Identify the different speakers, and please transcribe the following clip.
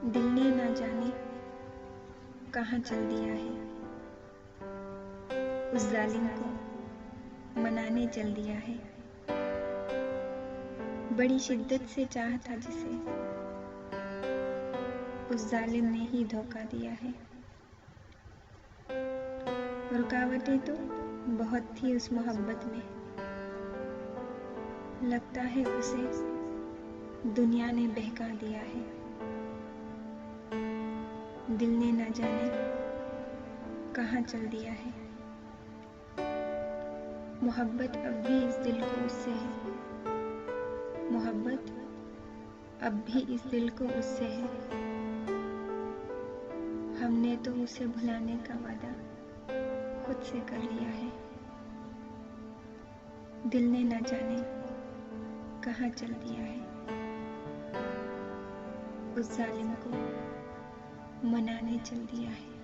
Speaker 1: दिल ने ना जाने कहाँ चल दिया है, उस जालिम को मनाने चल दिया है। बड़ी शिद्दत से चाहा था जिसे, उस जालिम ने ही धोखा दिया है। रुकावटें तो बहुत थी उस मोहब्बत में, लगता है उसे दुनिया ने बहका दिया है। दिल ने न जाने कहाँ चल दिया है। मोहब्बत अब भी इस दिल को उससे है, मोहब्बत अब भी इस दिल को उससे है। हमने तो उसे भुलाने का वादा खुद से कर लिया है। दिल ने न जाने कहाँ चल दिया है, उस जालिम को मनाने चल दिया है।